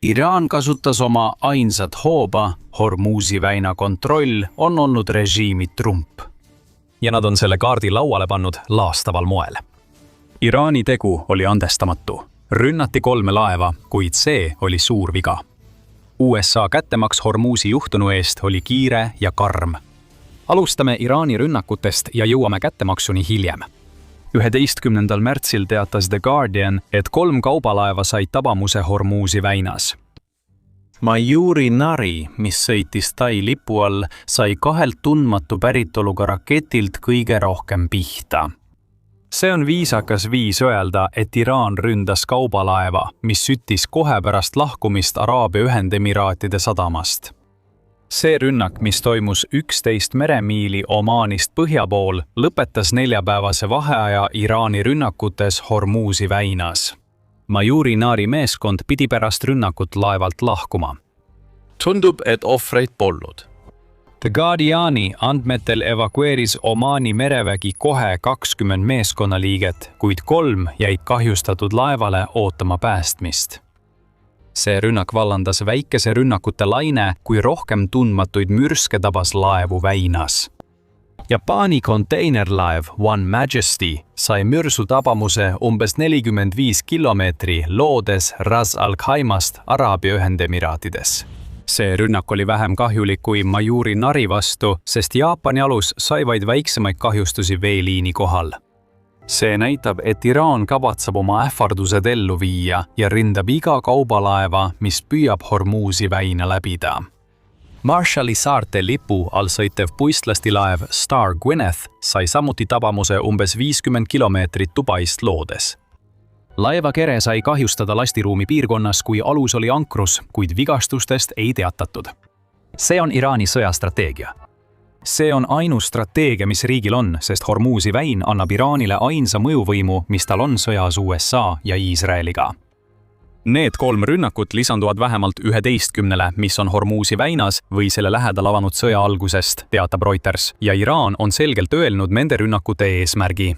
Iraan kasutas oma ainsat hooba, Hormuzi väina kontroll on olnud režiimi trump. Ja nad on selle kaardi lauale pannud laastaval moel. Iraani tegu oli andestamatu. Rünnati 3 laeva, kuid see oli suur viga. USA kättemaks Hormuzi juhtunu eest oli kiire ja karm. Alustame Iraani rünnakutest ja jõuame kättemaksuni hiljem. 11. märtsil teatas The Guardian, et 3 kaubalaeva said tabamuse Hormuzi väinas. Mayuri Nari, mis sõitis Tai lipu all, sai 2 tundmatu päritoluga raketilt kõige rohkem pihta. See on viisakas viis öelda, et Iraan ründas kaubalaeva, mis süttis kohe pärast lahkumist Araabia Ühendemiraatide sadamast. See rünnak, mis toimus 11 meremiili Omaanist põhja pool, lõpetas 4-päevase vaheaja Iraani rünnakutes Hormuzi väinas. Mayuri Nari meeskond pidi pärast rünnakut laevalt lahkuma. Tundub, et ohvreid polnud. The Guardiani andmetel evakueeris Omaani merevägi kohe 20 meeskonnaliiget, kuid 3 jäid kahjustatud laevale ootama päästmist. See rünnak vallandas väikese rünnakute laine, kui rohkem tundmatuid mürske tabas laevu väinas. Japaani konteinerlaev One Majesty sai mürsu tabamuse umbes 45 kilomeetri loodes Ras Al Khaimast Araabia Ühendemiraatides. See rünnak oli vähem kahjulik kui Mayuri Nari vastu, sest Jaapani alus sai vaid väiksemaid kahjustusi veeliini kohal. See näitab, et Iraan kavatseb oma ähvardused ellu viia ja rindab iga kaubalaeva, mis püüab Hormuzi väina läbida. Marshalli saarte lipu all sõitev puistlastilaev Star Gwyneth sai samuti tabamuse umbes 50 kilomeetrit Dubaist loodes. Laeva kere sai kahjustada lastiruumi piirkonnas, kui alus oli ankrus, kuid vigastustest ei teatatud. See on Iraani sõjastrateegia. See on ainus strateegia, mis riigil on, sest Hormuzi väin annab Iraanile ainsa mõjuvõimu, mis tal on sõjas USA ja Iisraeliga. Need 3 rünnakut lisanduvad vähemalt 11, mis on Hormuzi väinas või selle lähedal avanud sõja algusest, teatab Reuters, ja Iraan on selgelt öelnud nende rünnakute eesmärgi.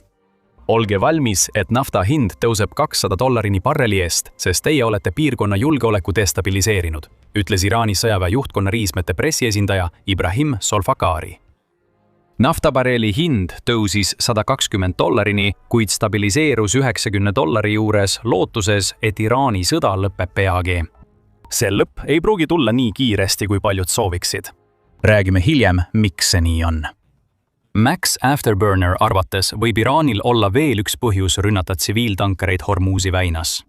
Olge valmis, et nafta hind tõuseb $200 barreli eest, sest teie olete piirkonna julgeoleku destabiliseerinud, ütles Iraani sõjaväe juhtkonna riismete pressiesindaja Ibrahim Solfakari. Naftabarreli hind tõusis $120, kuid stabiliseerus $90 juures lootuses, et Iraani sõda lõpeb peagi. See lõpp ei pruugi tulla nii kiiresti, kui paljud sooviksid. Räägime hiljem, miks see nii on. Max Afterburner arvates võib Iraanil olla veel üks põhjus rünnata tsiviiltankereid Hormuzi väinas.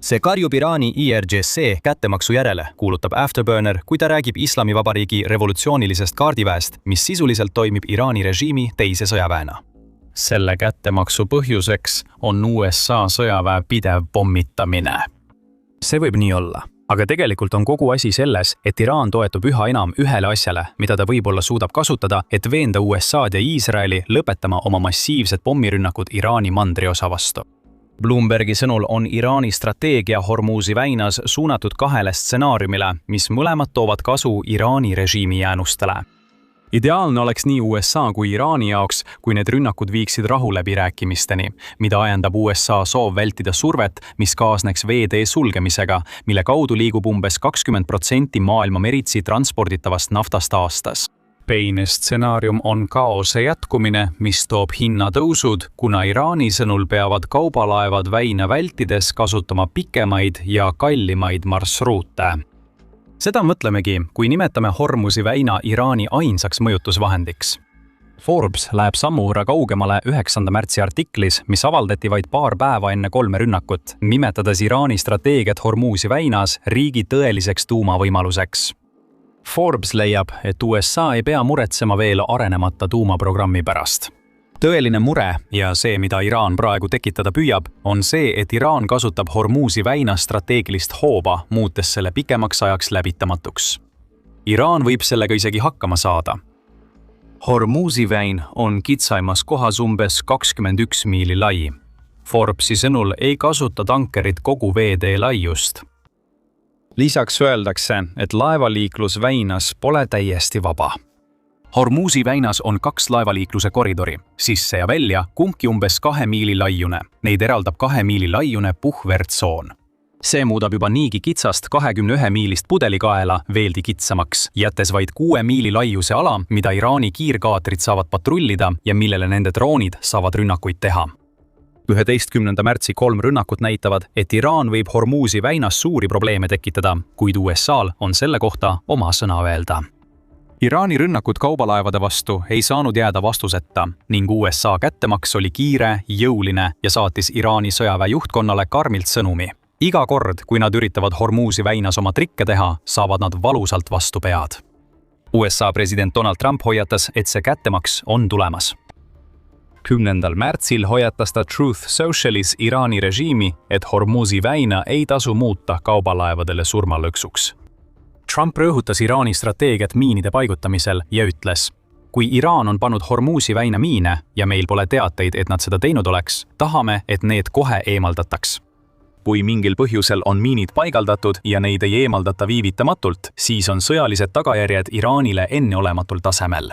See karjub Iraani IRGC kättemaksu järele, kuulutab Afterburner, kui ta räägib Islamivabariigi revolutsioonilisest kaardiväest, mis sisuliselt toimib Iraani režiimi teise sõjaväena. Selle kättemaksu põhjuseks on USA sõjaväe pidev pommitamine. See võib nii olla. Aga tegelikult on kogu asi selles, et Iraan toetub üha enam ühele asjale, mida ta võib-olla suudab kasutada, et veenda USA'd ja Iisraeli lõpetama oma massiivsed pommirünnakud Iraani mandriosa vastu. Bloombergi sõnul on Iraani strateegia Hormuzi väinas suunatud 2 stsenaariumile, mis mõlemad toovad kasu Iraani režiimi jäänustele. Ideaalne oleks nii USA kui Iraani jaoks, kui need rünnakud viiksid rahuläbirääkimisteni, mida ajendab USA soov vältida survet, mis kaasneks veetee sulgemisega, mille kaudu liigub umbes 20% maailma meritsi transporditavast naftast aastas. Teine stsenaarium on kaose jätkumine, mis toob hinnatõusud, kuna Iraani sõnul peavad kaubalaevad väina vältides kasutama pikemaid ja kallimaid marsruute. Seda mõtlemegi, kui nimetame Hormuzi väina Iraani ainsaks mõjutusvahendiks. Forbes läheb sammu võrra kaugemale 9. märtsi artiklis, mis avaldati vaid paar päeva enne 3 rünnakut, nimetades Iraani strateegiat Hormuzi väinas riigi tõeliseks tuumavõimaluseks. Forbes leiab, et USA ei pea muretsema veel arenemata tuumaprogrammi pärast. Tõeline mure ja see, mida Iraan praegu tekitada püüab, on see, et Iraan kasutab Hormuzi väina strateegilist hooba, muutes selle pikemaks ajaks läbitamatuks. Iraan võib sellega isegi hakkama saada. Hormuzi väin on kitsaimas kohas umbes 21 miili lai. Forbesi sõnul ei kasuta tankerid kogu veetee laiust. Lisaks öeldakse, et laevaliiklus väinas pole täiesti vaba. Hormuzi väinas on 2 laevaliikluse koridori, sisse ja välja, kumbki umbes 2 miili laiune. Neid eraldab 2 miili laiune puhvertsoon. See muudab juba niigi kitsast 21-miilist pudelikaela veeldi kitsamaks, jättes vaid 6 miili laiuse ala, mida Iraani kiirkaatrid saavad patrullida ja millele nende droonid saavad rünnakuid teha. 11. märtsi 3 rünnakut näitavad, et Iraan võib Hormuzi väinas suuri probleeme tekitada, kuid USA'l on selle kohta oma sõna öelda. Iraani rünnakud kaubalaevade vastu ei saanud jääda vastuseta ning USA kättemaks oli kiire, jõuline ja saatis Iraani sõjaväe juhtkonnale karmilt sõnumi. Iga kord, kui nad üritavad Hormuzi väinas oma trikke teha, saavad nad valusalt vastu pead. USA president Donald Trump hoiatas, et see kättemaks on tulemas. 10. märtsil hoiatas ta Truth Socialis Iraani režiimi, et Hormuzi väina ei tasu muuta kaubalaevadele surmalõksuks. Trump rõhutas Iraani strateegiat miinide paigutamisel ja ütles, kui Iraan on pannud Hormuzi väina miine ja meil pole teateid, et nad seda teinud oleks, tahame, et need kohe eemaldataks. Kui mingil põhjusel on miinid paigaldatud ja neid ei eemaldata viivitamatult, siis on sõjalised tagajärjed Iraanile enneolematul tasemel.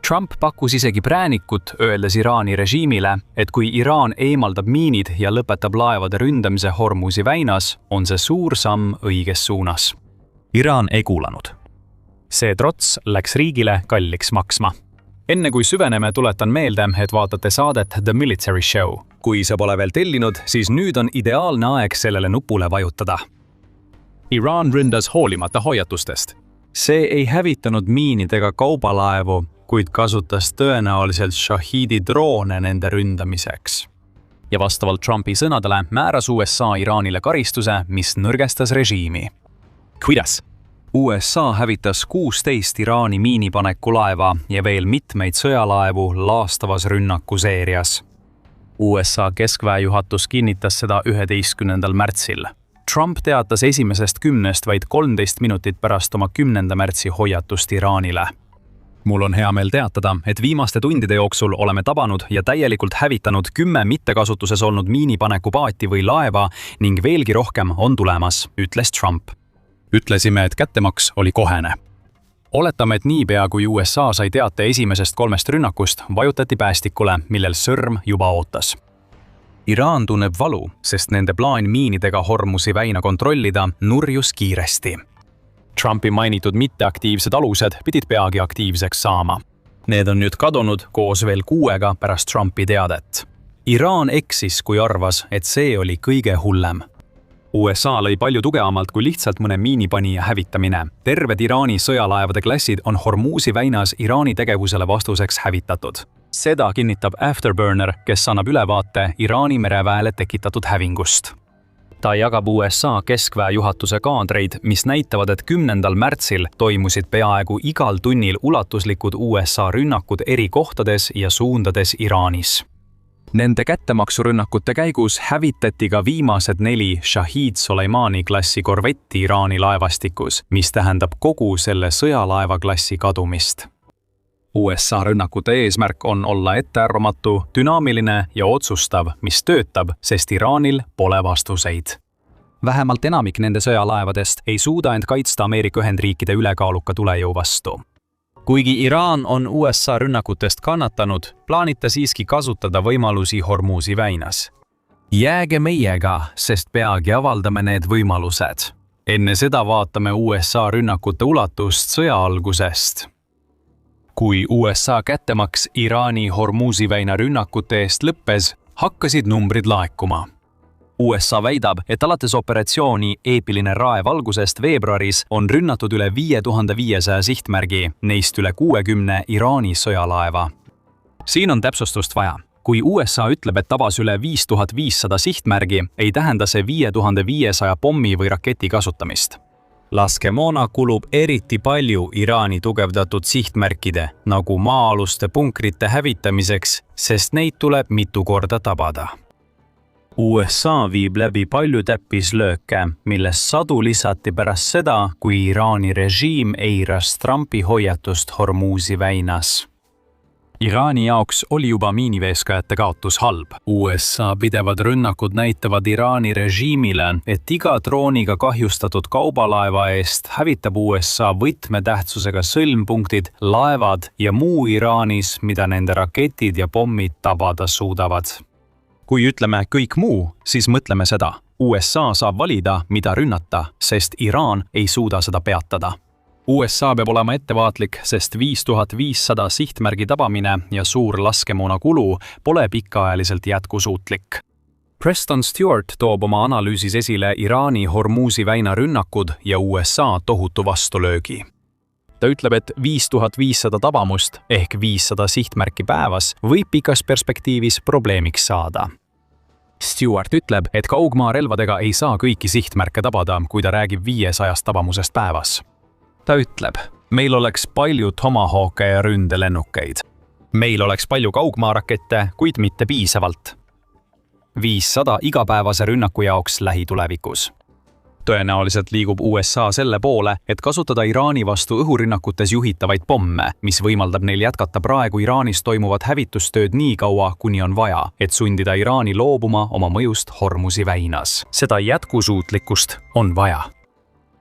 Trump pakkus isegi präänikut, öeldes Iraani režiimile, et kui Iraan eemaldab miinid ja lõpetab laevade ründamise Hormuzi väinas, on see suur samm õiges suunas. Iraan ei kuulanud. See trots läks riigile kalliks maksma. Enne kui süveneme, tuletan meelde, et vaatate saadet The Military Show. Kui sa pole veel tellinud, siis nüüd on ideaalne aeg sellele nupule vajutada. Iraan ründas hoolimata hoiatustest. See ei hävitanud miinidega kaubalaevu, kuid kasutas tõenäoliselt Shahidi droone nende ründamiseks. Ja vastavalt Trumpi sõnadele määras USA Iraanile karistuse, mis nõrgestas režiimi. Kuidas? USA hävitas 16 Iraani miinipanekulaeva ja veel mitmeid sõjalaevu laastavas rünnakuseerias. USA keskväe juhatus kinnitas seda 11. märtsil. Trump teatas esimesest 10 vaid 13 minutit pärast oma 10. märtsi hoiatust Iraanile. Mul on hea meel teatada, et viimaste tundide jooksul oleme tabanud ja täielikult hävitanud 10 mittekasutuses olnud miinipanekupaati või laeva ning veelgi rohkem on tulemas, ütles Trump. Ütlesime, et kättemaks oli kohene. Oletame, et niipea kui USA sai teate esimesest 3 rünnakust, vajutati päästikule, millel sõrm juba ootas. Iraan tunneb valu, sest nende plaan miinidega Hormuzi väina kontrollida nurjus kiiresti. Trumpi mainitud mitteaktiivsed alused pidid peagi aktiivseks saama. Need on nüüd kadunud koos veel 6 pärast Trumpi teadet. Iraan eksis, kui arvas, et see oli kõige hullem. USA lõi palju tugevamalt kui lihtsalt mõne miinipanija hävitamine. Terved Iraani sõjalaevade klassid on Hormuzi väinas Iraani tegevusele vastuseks hävitatud. Seda kinnitab Afterburner, kes annab ülevaate Iraani mereväele tekitatud hävingust. Ta jagab USA keskväe juhatuse kaadreid, mis näitavad, et 10. märtsil toimusid peaaegu igal tunnil ulatuslikud USA rünnakud eri kohtades ja suundades Iraanis. Nende kättemaksurünnakute käigus hävitati ka viimased 4 Shahid Soleimani klassi korvetti Iraani laevastikus, mis tähendab kogu selle sõjalaeva klassi kadumist. USA rünnakute eesmärk on olla ettearvamatu, dünaamiline ja otsustav, mis töötab, sest Iraanil pole vastuseid. Vähemalt enamik nende sõjalaevadest ei suuda end kaitsta Ameerika Ühendriikide ülekaaluka tulejõu vastu. Kuigi Iraan on USA rünnakutest kannatanud, plaanib ta siiski kasutada võimalusi Hormuzi väinas. Jääge meiega, sest peagi avaldame need võimalused. Enne seda vaatame USA rünnakute ulatust sõja algusest. Kui USA kättemaks Iraani Hormuzi väina rünnakute eest lõppes, hakkasid numbrid laekuma. USA väidab, et alates operatsiooni Eepiline raev algusest veebruaris on rünnatud üle 5500 sihtmärgi, neist üle 60 Iraani sõjalaeva. Siin on täpsustust vaja. Kui USA ütleb, et tabas üle 5500 sihtmärgi, ei tähenda see 5500 pommi või raketi kasutamist. Laskemoona kulub eriti palju Iraani tugevdatud sihtmärkide, nagu maa-aluste punkrite hävitamiseks, sest neid tuleb mitu korda tabada. USA viib läbi palju täppislööke, millest sadu lisati pärast seda, kui Iraani režiim eiras Trumpi hoiatust Hormuzi väinas. Iraani jaoks oli juba miiniveeskajate kaotus halb. USA pidevad rünnakud näitavad Iraani režiimile, et iga drooniga kahjustatud kaubalaeva eest hävitab USA võtmetähtsusega sõlmpunktid, laevad ja muu Iraanis, mida nende raketid ja pommid tabada suudavad. Kui ütleme kõik muu, siis mõtleme seda. USA saab valida, mida rünnata, sest Iraan ei suuda seda peatada. USA peab olema ettevaatlik, sest 5500 sihtmärgi tabamine ja suur laskemoona kulu pole pikaajaliselt jätkusuutlik. Preston Stewart toob oma analüüsis esile Iraani Hormuzi väina rünnakud ja USA tohutu vastulöögi. Ta ütleb, et 5500 tabamust ehk 500 sihtmärki päevas võib pikas perspektiivis probleemiks saada. Stewart ütleb, et kaugmaarelvadega ei saa kõiki sihtmärke tabada, kui ta räägib 500 tabamusest päevas. Ta ütleb, meil oleks palju Tomahawke ja ründelennukeid. Meil oleks palju kaugmaarakette, kuid mitte piisavalt. 500 igapäevase rünnaku jaoks lähitulevikus. Tõenäoliselt liigub USA selle poole, et kasutada Iraani vastu õhurünnakutes juhitavaid pomme, mis võimaldab neil jätkata praegu Iraanis toimuvat hävitustööd nii kaua, kuni on vaja, et sundida Iraani loobuma oma mõjust Hormuzi väinas. Seda jätkusuutlikkust on vaja.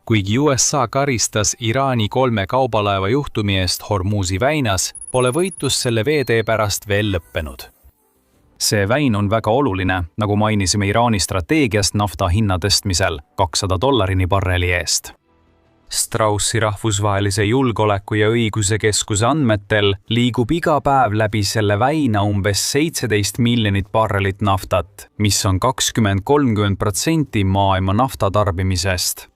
Kuigi USA karistas Iraani 3 kaubalaeva juhtumi eest Hormuzi väinas, pole võitlus selle veetee pärast veel lõppenud. See väin on väga oluline, nagu mainisime Iraani strateegiast nafta hinna tõstmisel $200 barreli eest. Straussi rahvusvahelise julgeoleku ja õiguse keskuse andmetel liigub iga päev läbi selle väina umbes 17 miljonit barrelit naftat, mis on 20–30% maailma naftatarbimisest.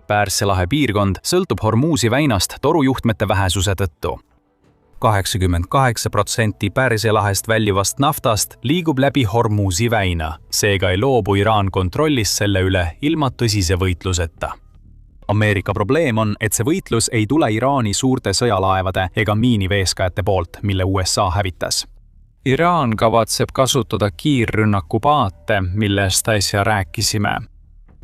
Pärsia lahe piirkond sõltub Hormuzi väinast torujuhtmete vähesuse tõttu. 88% Pärsia lahest väljuvast naftast liigub läbi Hormuzi väina, seega ei loobu Iraan kontrollist selle üle ilma tõsise võitluseta. Ameerika probleem on, et see võitlus ei tule Iraani suurte sõjalaevade ega miiniveeskajate poolt, mille USA hävitas. Iraan kavatseb kasutada kiirrünnakupaate, millest äsja rääkisime.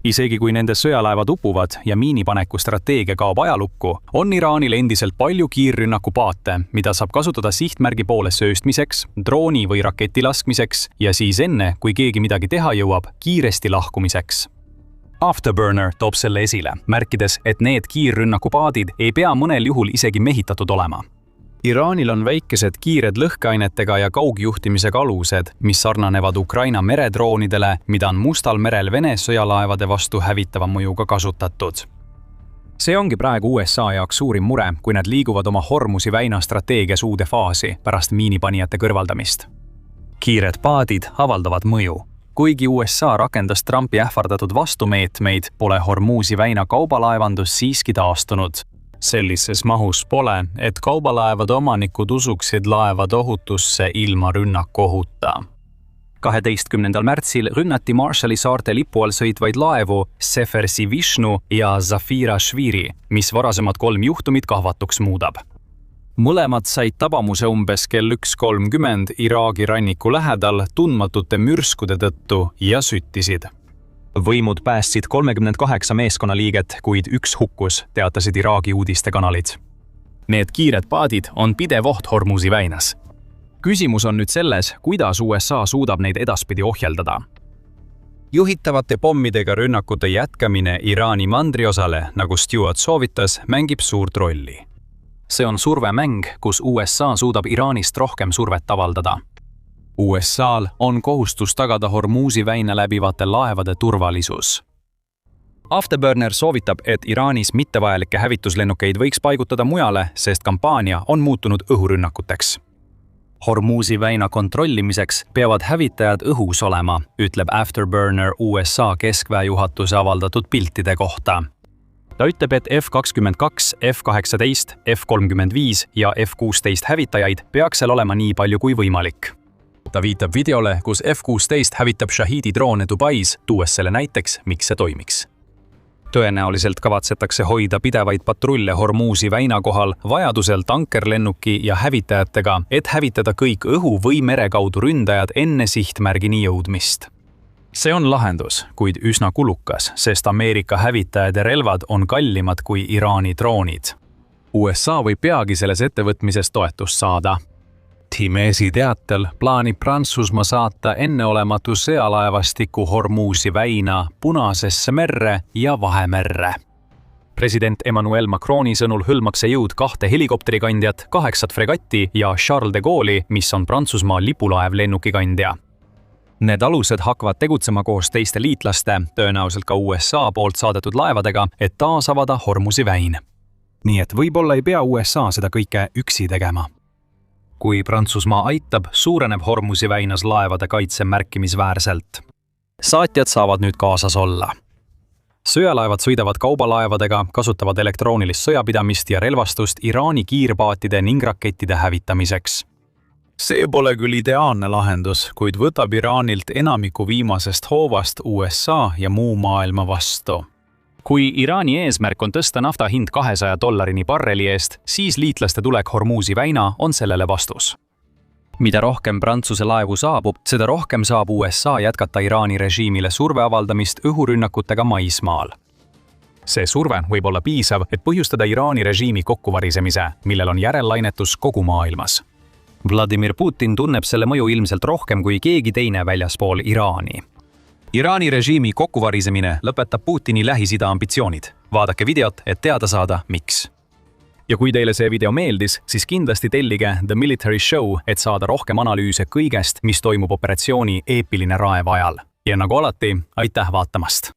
Isegi kui nende sõjalaevad upuvad ja miinipaneku strateegia kaob ajalukku, on Iraanil endiselt palju kiirrünnakupaate, mida saab kasutada sihtmärgi poole sööstmiseks, drooni või raketi laskmiseks ja siis enne, kui keegi midagi teha jõuab, kiiresti lahkumiseks. Afterburner toob selle esile, märkides, et need kiirrünnakupaadid ei pea mõnel juhul isegi mehitatud olema. Iraanil on väikesed kiired lõhkeainetega ja kaugjuhtimisega alused, mis sarnanevad Ukraina meredroonidele, mida on Mustal merel Vene sõjalaevade vastu hävitava mõjuga kasutatud. See ongi praegu USA jaoks suurim mure, kui nad liiguvad oma Hormuzi väina strateegias uude faasi pärast miinipanijate kõrvaldamist. Kiired paadid avaldavad mõju. Kuigi USA rakendas Trumpi ähvardatud vastumeetmeid, pole Hormuzi väina kaubalaevandus siiski taastunud. Sellises mahus pole, et kaubalaevade omanikud usuksid laevade ohutusse ilma rünnakohuta. 12. märtsil rünnati Marshalli saarte lipu all sõitvaid laevu Sefersi Vishnu ja Zafira Shviri, mis varasemad 3 juhtumit kahvatuks muudab. Mõlemad said tabamuse umbes kell 1:30 Iraagi ranniku lähedal tundmatute mürskude tõttu ja süttisid. Võimud päästsid 38 meeskonnaliiget, kuid 1 hukkus, teatasid Iraagi uudistekanalid. Need kiired paadid on pidev oht Hormuzi väinas. Küsimus on nüüd selles, kuidas USA suudab neid edaspidi ohjeldada. Juhitavate pommidega rünnakute jätkamine Iraani mandriosale, nagu Stewart soovitas, mängib suurt rolli. See on survemäng, kus USA suudab Iraanist rohkem survet avaldada. USA-l on kohustus tagada Hormuzi väina läbivate laevade turvalisus. Afterburner soovitab, et Iraanis mittevajalikke hävituslennukeid võiks paigutada mujale, sest kampaania on muutunud õhurünnakuteks. Hormuzi väina kontrollimiseks peavad hävitajad õhus olema, ütleb Afterburner USA keskväejuhatuse avaldatud piltide kohta. Ta ütleb, et F-22, F-18, F-35 ja F-16 hävitajaid peaks seal olema nii palju kui võimalik. Ta viitab videole, kus F-16 hävitab Shahidi droone Dubais, tuues selle näiteks, miks see toimiks. Tõenäoliselt kavatsetakse hoida pidevaid patrulle Hormuzi väina kohal, vajadusel tankerlennuki ja hävitajatega, et hävitada kõik õhu- või mere kaudu ründajad enne sihtmärgini jõudmist. See on lahendus, kuid üsna kulukas, sest Ameerika hävitajad ja relvad on kallimad kui Iraani droonid. USA võib peagi selles ettevõtmises toetust saada. Timesi teatel plaanib Prantsusmaa saata enneolematu sõjalaevastiku Hormuzi väina Punasesse merre ja Vahemerre. President Emmanuel Macroni sõnul hõlmaks see jõud 2 helikopterikandjat, 8 fregatti ja Charles de Gaulle'i, mis on Prantsusmaa lipulaev lennukikandja. Need alused hakkavad tegutsema koos teiste liitlaste, tõenäoliselt ka USA poolt saadetud laevadega, et taas avada Hormuzi väin. Nii et võib-olla ei pea USA seda kõike üksi tegema. Kui Prantsusmaa aitab, suureneb Hormuzi väinas laevade kaitse märkimisväärselt. Saatjad saavad nüüd kaasas olla. Sõjalaevad sõidavad kaubalaevadega, kasutavad elektroonilist sõjapidamist ja relvastust Iraani kiirpaatide ning rakettide hävitamiseks. See pole küll ideaalne lahendus, kuid võtab Iraanilt enamiku viimasest hoovast USA ja muu maailma vastu. Kui Iraani eesmärk on tõsta nafta hind $200 barreli eest, siis liitlaste tulek Hormuzi väina on sellele vastus. Mida rohkem Prantsuse laevu saabub, seda rohkem saab USA jätkata Iraani režiimile surve avaldamist õhurünnakutega maismaal. See surve võib olla piisav, et põhjustada Iraani režiimi kokkuvarisemise, millel on järellainetus kogu maailmas. Vladimir Putin tunneb selle mõju ilmselt rohkem kui keegi teine väljaspool Iraani. Iraani režiimi kokkuvarisemine lõpetab Putini Lähis-Ida ambitsioonid. Vaadake videot, et teada saada, miks. Ja kui teile see video meeldis, siis kindlasti tellige The Military Show, et saada rohkem analüüse kõigest, mis toimub operatsiooni Eepiline raev ajal. Ja nagu alati, aitäh vaatamast!